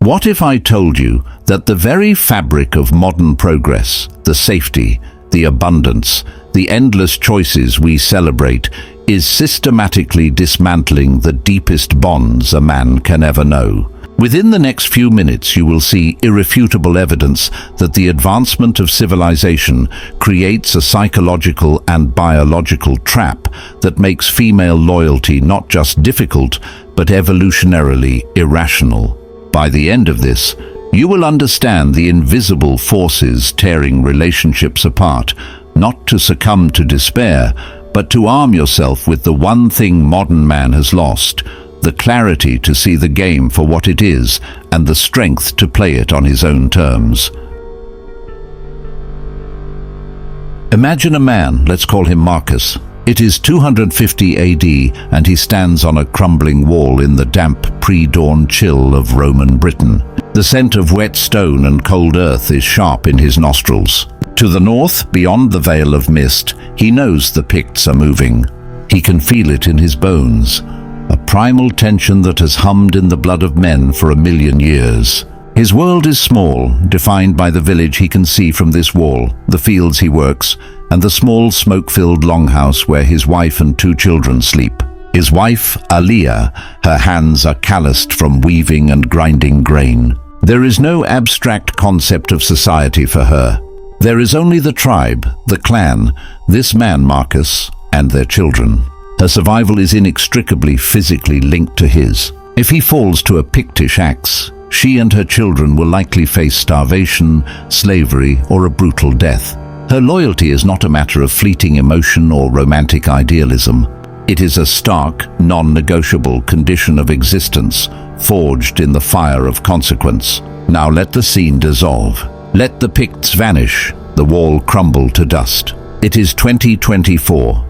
What if I told you that the very fabric of modern progress, the safety, the abundance, the endless choices we celebrate, is systematically dismantling the deepest bonds a man can ever know? Within the next few minutes, you will see irrefutable evidence that the advancement of civilization creates a psychological and biological trap that makes female loyalty not just difficult, but evolutionarily irrational. By the end of this, you will understand the invisible forces tearing relationships apart, not to succumb to despair, but to arm yourself with the one thing modern man has lost: the clarity to see the game for what it is and the strength to play it on his own terms. Imagine a man, let's call him Marcus. It is 250 AD and he stands on a crumbling wall in the damp pre-dawn chill of Roman Britain. The scent of wet stone and cold earth is sharp in his nostrils. To the north, beyond the veil of mist, he knows the Picts are moving. He can feel it in his bones, a primal tension that has hummed in the blood of men for 1,000,000 years. His world is small, defined by the village he can see from this wall, the fields he works, and the small smoke-filled longhouse where his wife and 2 children sleep. His wife, Aliyah, her hands are calloused from weaving and grinding grain. There is no abstract concept of society for her. There is only the tribe, the clan, this man Marcus, and their children. Her survival is inextricably physically linked to his. If he falls to a Pictish axe, she and her children will likely face starvation, slavery, or a brutal death. Her loyalty is not a matter of fleeting emotion or romantic idealism. It is a stark, non-negotiable condition of existence, forged in the fire of consequence. Now let the scene dissolve. Let the Picts vanish, the wall crumble to dust. It is 2024.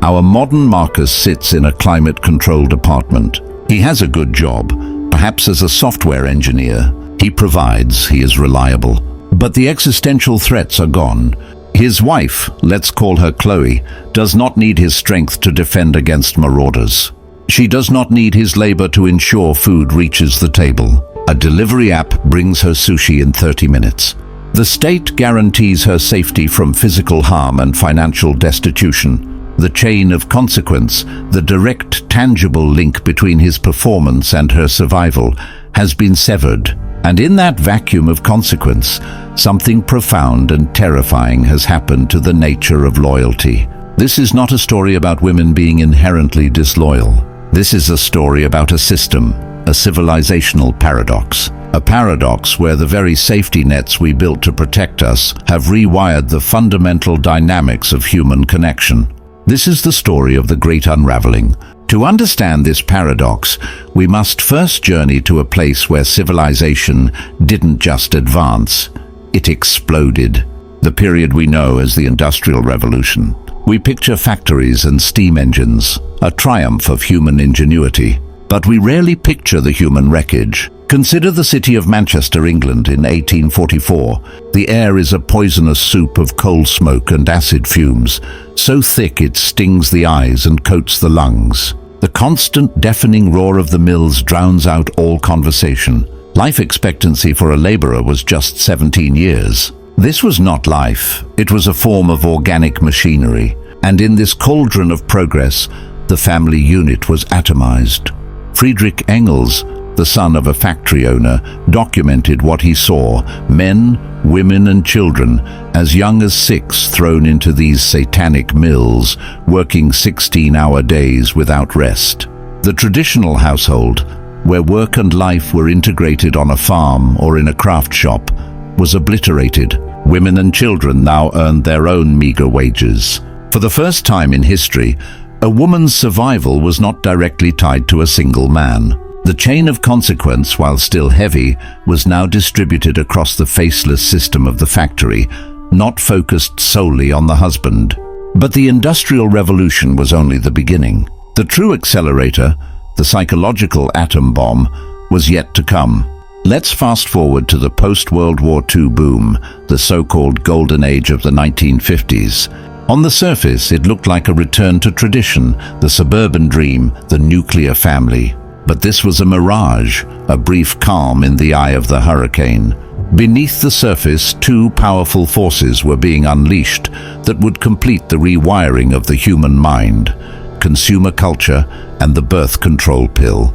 Our modern Marcus sits in a climate-controlled apartment. He has a good job, perhaps as a software engineer. He provides, he is reliable. But the existential threats are gone. His wife, let's call her Chloe, does not need his strength to defend against marauders. She does not need his labor to ensure food reaches the table. A delivery app brings her sushi in 30 minutes. The state guarantees her safety from physical harm and financial destitution. The chain of consequence, the direct, tangible link between his performance and her survival, has been severed. And in that vacuum of consequence, something profound and terrifying has happened to the nature of loyalty. This is not a story about women being inherently disloyal. This is a story about a system, a civilizational paradox. A paradox where the very safety nets we built to protect us have rewired the fundamental dynamics of human connection. This is the story of the great unraveling. To understand this paradox, we must first journey to a place where civilization didn't just advance, it exploded. The period we know as the Industrial Revolution. We picture factories and steam engines, a triumph of human ingenuity. But we rarely picture the human wreckage. Consider the city of Manchester, England in 1844. The air is a poisonous soup of coal smoke and acid fumes, so thick it stings the eyes and coats the lungs. The constant deafening roar of the mills drowns out all conversation. Life expectancy for a laborer was just 17 years. This was not life, it was a form of organic machinery. And in this cauldron of progress, the family unit was atomized. Friedrich Engels, the son of a factory owner, documented what he saw: men, women and children, as young as 6, thrown into these satanic mills, working 16-hour days without rest. The traditional household, where work and life were integrated on a farm or in a craft shop, was obliterated. Women and children now earned their own meager wages. For the first time in history, a woman's survival was not directly tied to a single man. The chain of consequence, while still heavy, was now distributed across the faceless system of the factory, not focused solely on the husband. But the Industrial Revolution was only the beginning. The true accelerator, the psychological atom bomb, was yet to come. Let's fast forward to the post-World War II boom, the so-called golden age of the 1950s. On the surface, it looked like a return to tradition, the suburban dream, the nuclear family. But this was a mirage, a brief calm in the eye of the hurricane. Beneath the surface, two powerful forces were being unleashed that would complete the rewiring of the human mind: consumer culture and the birth control pill.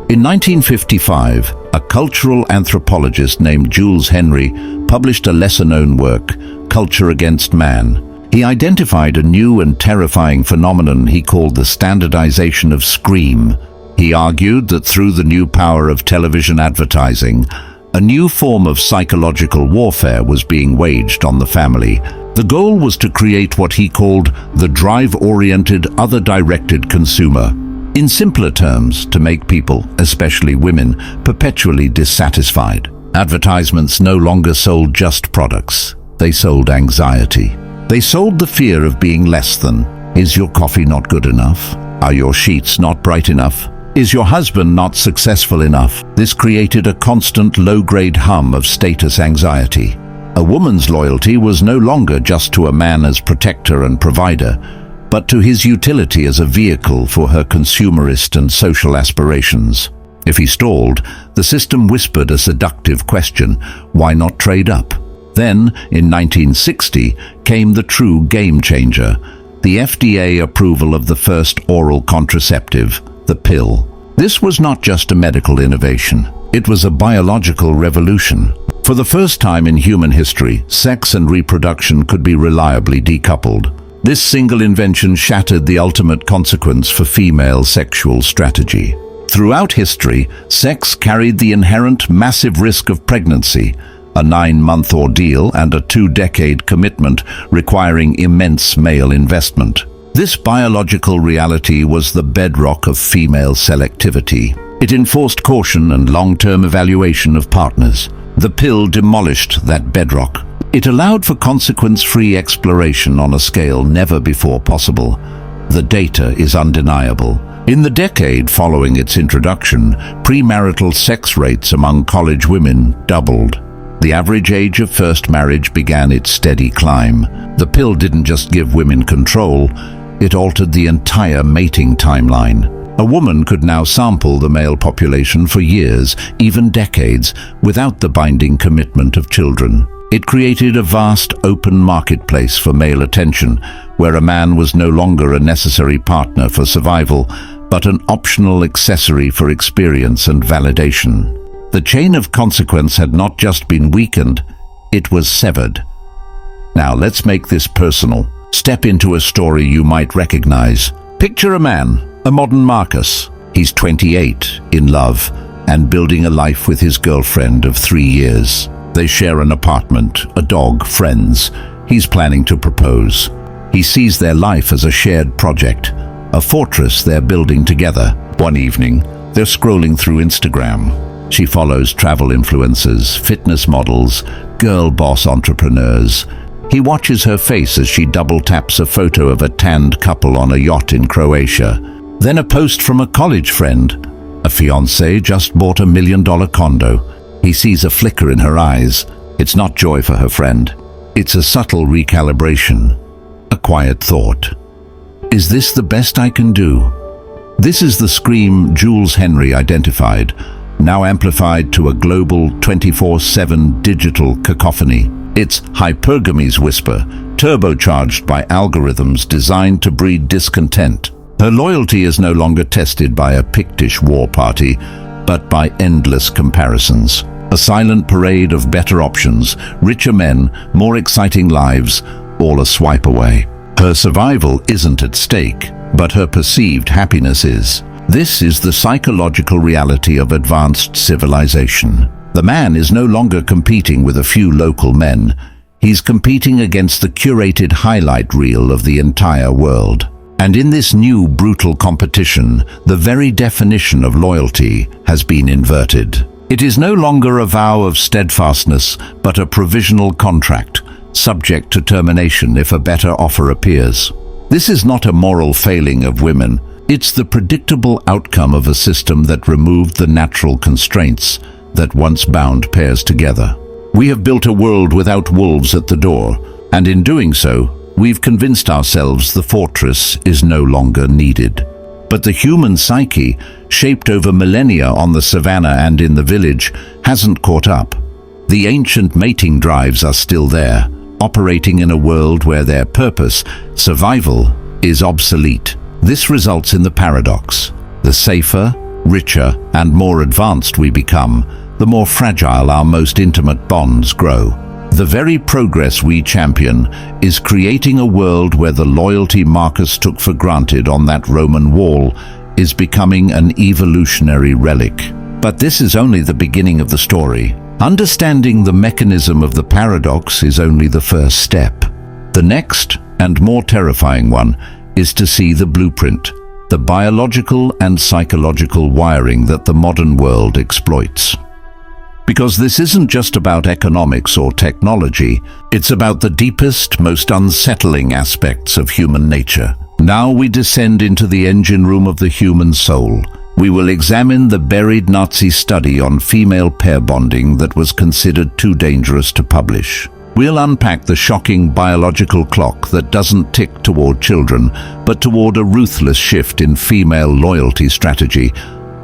In 1955, a cultural anthropologist named Jules Henry published a lesser-known work, Culture Against Man. He identified a new and terrifying phenomenon he called the standardization of scream. He argued that through the new power of television advertising, a new form of psychological warfare was being waged on the family. The goal was to create what he called the drive-oriented, other-directed consumer. In simpler terms, to make people, especially women, perpetually dissatisfied. Advertisements no longer sold just products. They sold anxiety. They sold the fear of being less than. Is your coffee not good enough? Are your sheets not bright enough? Is your husband not successful enough? This created a constant low-grade hum of status anxiety. A woman's loyalty was no longer just to a man as protector and provider, but to his utility as a vehicle for her consumerist and social aspirations. If he stalled, the system whispered a seductive question: why not trade up? Then, in 1960, came the true game changer: the FDA approval of the first oral contraceptive, the pill. This was not just a medical innovation. It was a biological revolution. For the first time in human history, sex and reproduction could be reliably decoupled. This single invention shattered the ultimate consequence for female sexual strategy. Throughout history, sex carried the inherent massive risk of pregnancy, a 9-month ordeal and a 2-decade commitment requiring immense male investment. This biological reality was the bedrock of female selectivity. It enforced caution and long-term evaluation of partners. The pill demolished that bedrock. It allowed for consequence-free exploration on a scale never before possible. The data is undeniable. In the decade following its introduction, premarital sex rates among college women doubled. The average age of first marriage began its steady climb. The pill didn't just give women control, it altered the entire mating timeline. A woman could now sample the male population for years, even decades, without the binding commitment of children. It created a vast open marketplace for male attention, where a man was no longer a necessary partner for survival, but an optional accessory for experience and validation. The chain of consequence had not just been weakened, it was severed. Now let's make this personal. Step into a story you might recognize. Picture a man, a modern Marcus. He's 28, in love, and building a life with his girlfriend of 3 years. They share an apartment, a dog, friends. He's planning to propose. He sees their life as a shared project, a fortress they're building together. One evening, they're scrolling through Instagram. She follows travel influencers, fitness models, girl boss entrepreneurs. He watches her face as she double-taps a photo of a tanned couple on a yacht in Croatia. Then a post from a college friend. A fiancé just bought $1 million condo. He sees a flicker in her eyes. It's not joy for her friend. It's a subtle recalibration, a quiet thought. Is this the best I can do? This is the scream Jules Henry identified, now amplified to a global 24/7 digital cacophony. It's hypergamy's whisper, turbocharged by algorithms designed to breed discontent. Her loyalty is no longer tested by a Pictish war party, but by endless comparisons. A silent parade of better options, richer men, more exciting lives, all a swipe away. Her survival isn't at stake, but her perceived happiness is. This is the psychological reality of advanced civilization. The man is no longer competing with a few local men. He's competing against the curated highlight reel of the entire world. And in this new brutal competition, the very definition of loyalty has been inverted. It is no longer a vow of steadfastness, but a provisional contract, subject to termination if a better offer appears. This is not a moral failing of women. It's the predictable outcome of a system that removed the natural constraints that once bound pairs together. We have built a world without wolves at the door, and in doing so, we've convinced ourselves the fortress is no longer needed. But the human psyche, shaped over millennia on the savannah and in the village, hasn't caught up. The ancient mating drives are still there, operating in a world where their purpose, survival, is obsolete. This results in the paradox. The safer, richer, and more advanced we become, the more fragile our most intimate bonds grow. The very progress we champion is creating a world where the loyalty Marcus took for granted on that Roman wall is becoming an evolutionary relic. But this is only the beginning of the story. Understanding the mechanism of the paradox is only the first step. The next, and more terrifying one, is to see the blueprint, the biological and psychological wiring that the modern world exploits. Because this isn't just about economics or technology, it's about the deepest, most unsettling aspects of human nature. Now we descend into the engine room of the human soul. We will examine the buried Nazi study on female pair bonding that was considered too dangerous to publish. We'll unpack the shocking biological clock that doesn't tick toward children, but toward a ruthless shift in female loyalty strategy,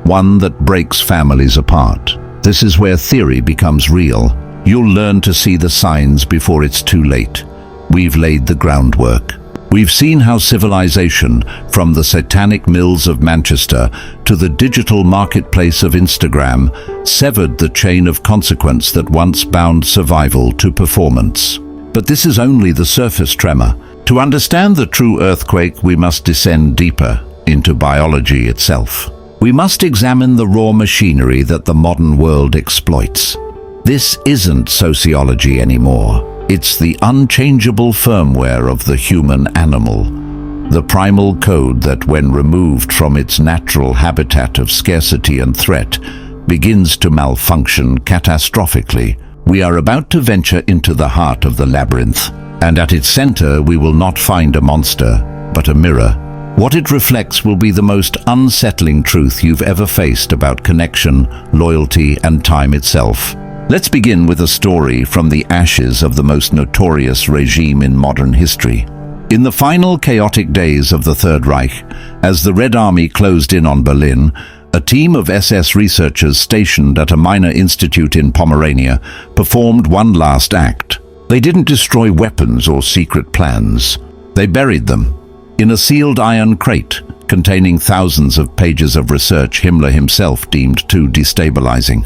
one that breaks families apart. This is where theory becomes real. You'll learn to see the signs before it's too late. We've laid the groundwork. We've seen how civilization, from the satanic mills of Manchester to the digital marketplace of Instagram, severed the chain of consequence that once bound survival to performance. But this is only the surface tremor. To understand the true earthquake, we must descend deeper into biology itself. We must examine the raw machinery that the modern world exploits. This isn't sociology anymore. It's the unchangeable firmware of the human animal, the primal code that, when removed from its natural habitat of scarcity and threat, begins to malfunction catastrophically. We are about to venture into the heart of the labyrinth, and at its center we will not find a monster, but a mirror. What it reflects will be the most unsettling truth you've ever faced about connection, loyalty, and time itself. Let's begin with a story from the ashes of the most notorious regime in modern history. In the final chaotic days of the Third Reich, as the Red Army closed in on Berlin, a team of SS researchers stationed at a minor institute in Pomerania performed one last act. They didn't destroy weapons or secret plans. They buried them in a sealed iron crate containing thousands of pages of research Himmler himself deemed too destabilizing.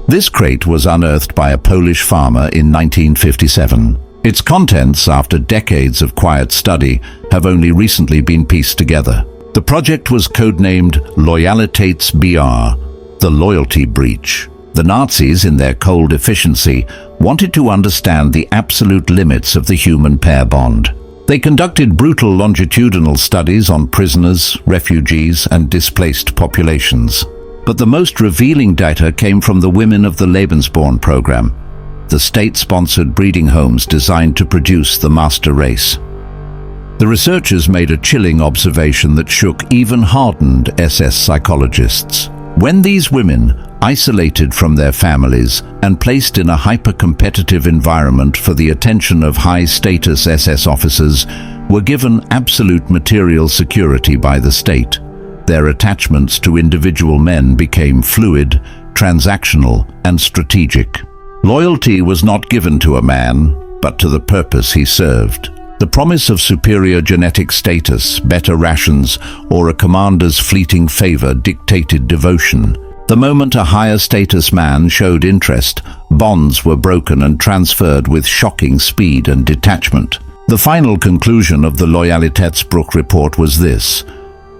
This crate was unearthed by a Polish farmer in 1957. Its contents, after decades of quiet study, have only recently been pieced together. The project was codenamed Loyalitätsbruch, the loyalty breach. The Nazis, in their cold efficiency, wanted to understand the absolute limits of the human pair bond. They conducted brutal longitudinal studies on prisoners, refugees, and displaced populations. But the most revealing data came from the women of the Lebensborn program, the state-sponsored breeding homes designed to produce the master race. The researchers made a chilling observation that shook even hardened SS psychologists. When these women, isolated from their families and placed in a hyper-competitive environment for the attention of high-status SS officers, were given absolute material security by the state, their attachments to individual men became fluid, transactional, and strategic. Loyalty was not given to a man, but to the purpose he served. The promise of superior genetic status, better rations, or a commander's fleeting favor dictated devotion. The moment a higher status man showed interest, bonds were broken and transferred with shocking speed and detachment. The final conclusion of the Loyalitätsbruch report was this: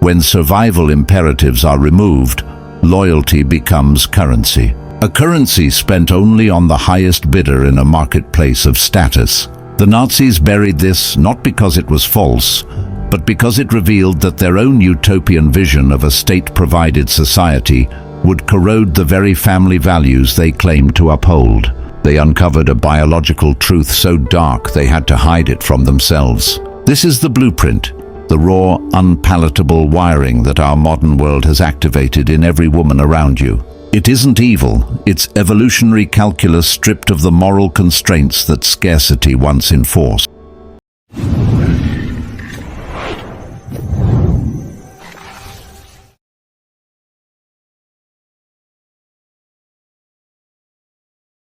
when survival imperatives are removed, loyalty becomes currency. A currency spent only on the highest bidder in a marketplace of status. The Nazis buried this not because it was false, but because it revealed that their own utopian vision of a state-provided society would corrode the very family values they claimed to uphold. They uncovered a biological truth so dark they had to hide it from themselves. This is the blueprint, the raw, unpalatable wiring that our modern world has activated in every woman around you. It isn't evil, it's evolutionary calculus stripped of the moral constraints that scarcity once enforced.